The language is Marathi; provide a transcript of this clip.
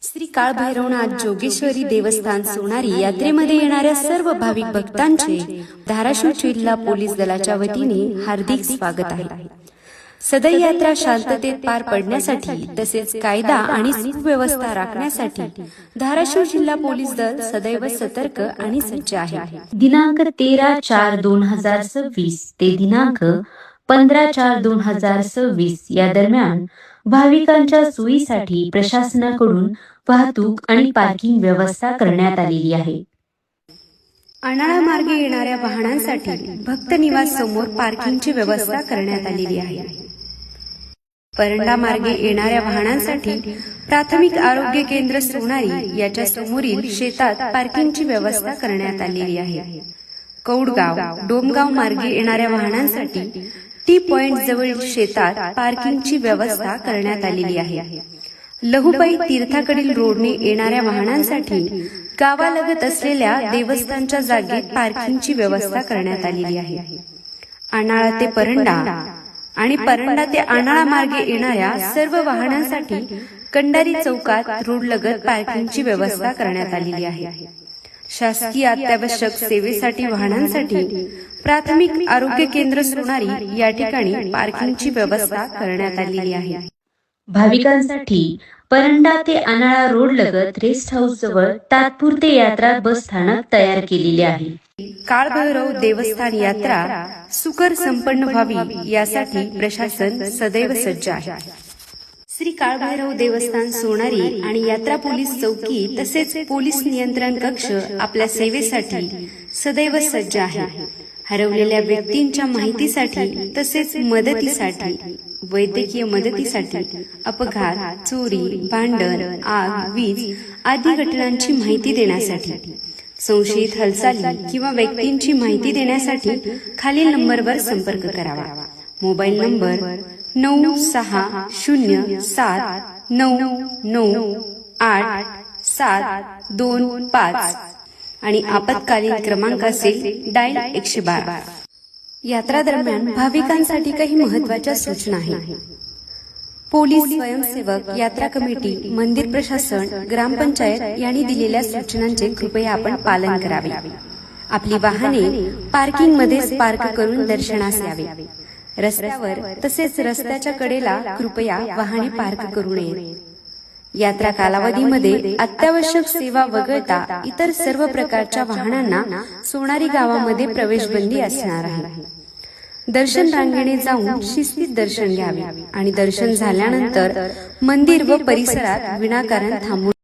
श्री काळभैरवनाथ जोगेश्वरी देवस्थान सोनारी यात्रेमध्ये येणाऱ्या सर्व भाविक भक्तांचे धाराशिव जिल्हा पोलीस दलाच्या वतीने हार्दिक स्वागत आहे। सदर यात्रा शांततेत पार पडण्यासाठी तसेच कायदा आणि सुव्यवस्था राखण्यासाठी धाराशिव जिल्हा पोलीस दल सदैव सतर्क आणि सज्ज आहे। दिनांक 13/4/2026 ते दिनांक 15/4/2026 या दरम्यान भाविकांच्या सोयीसाठी प्रशासनाकडून वाहतूक आणि पार्किंग व्यवस्था करण्यात आलेली आहे। अनाळा मार्गे येणाऱ्या वाहनांसाठी भक्त निवास समोर पार्किंगची व्यवस्था करण्यात आलेली आहे। परंडा मार्गे येणाऱ्या वाहनांसाठी प्राथमिक आरोग्य केंद्र सोनारी याच्या समोरील शेतात पार्किंगची व्यवस्था करण्यात आलेली आहे। कौडगाव डोमगाव मार्गे येणाऱ्या वाहनांसाठी टी पॉइंट जवळ शेतात पार्किंगची व्यवस्था करण्यात आलेली आहे। लहुबाई तीर्थाकडील रोडने येणाऱ्या वाहनांसाठी गावालगत असलेल्या देवस्थानच्या जागेत पार्किंगची व्यवस्था करण्यात आलेली आहे। अनाळा ते परंडा आणि परंडा ते अनाळा मार्गे येणाऱ्या सर्व वाहनांसाठी कंडारी चौकात रोडलगत पार्किंगची व्यवस्था करण्यात आलेली आहे। शासकीय अत्यावश्यक सेवेसाठी वाहनांसाठी प्राथमिक आरोग्य केंद्र सोनारी या ठिकाणी पार्किंगची व्यवस्था करण्यात आलेली आहे। भाविकांसाठी परंडा ते अनाळा रोड लगत रेस्ट हाऊस जवळ तात्पुरते यात्रा बस स्थानक तयार केलेले आहे। काळभैरव देवस्थान यात्रा सुकर संपन्न व्हावी यासाठी प्रशासन सदैव सज्ज आहे। श्री काळभैरव देवस्थान सोनारी आणि यात्रा पोलीस चौकी तसेच पोलीस नियंत्रण कक्ष आपल्या सेवेसाठी सदैव सज्ज आहे। हरवलेल्या व्यक्तींच्या माहितीसाठी तसेच मदतीसाठी, वैद्यकीय मदतीसाठी, अपघात, चोरी, भांडण, आग, वीज आदी घटनांची माहिती देण्यासाठी, संशयित हालचाली किंवा व्यक्तींची माहिती देण्यासाठी खालील नंबरवर संपर्क करावा। मोबाईल नंबर 9607998725 आणि आपत्कालीन क्रमांक असेल डायल 112। यात्रा दरम्यान भाविकांसाठी काही महत्त्वाच्या सूचना आहेत। पोलीस, स्वयंसेवक, यात्रा कमिटी, मंदिर प्रशासन, ग्रामपंचायत यांनी दिलेल्या सूचनांचे कृपया आपण पालन करावे। आपली वाहने पार्किंग मध्येच पार्क करून दर्शनास यावे। रस्त्यावर तसेच रस्त्याच्या कडेला कृपया वाहने पार्क करू नये। यात्रा कालावधीमध्ये अत्यावश्यक सेवा वगळता इतर सर्व प्रकारच्या वाहनांना सोनारी गावामध्ये प्रवेशबंदी असणार आहे। दर्शन रांगेने जाऊन शिस्तीत दर्शन घ्यावे आणि दर्शन झाल्यानंतर मंदिर व परिसरात विनाकारण थांबू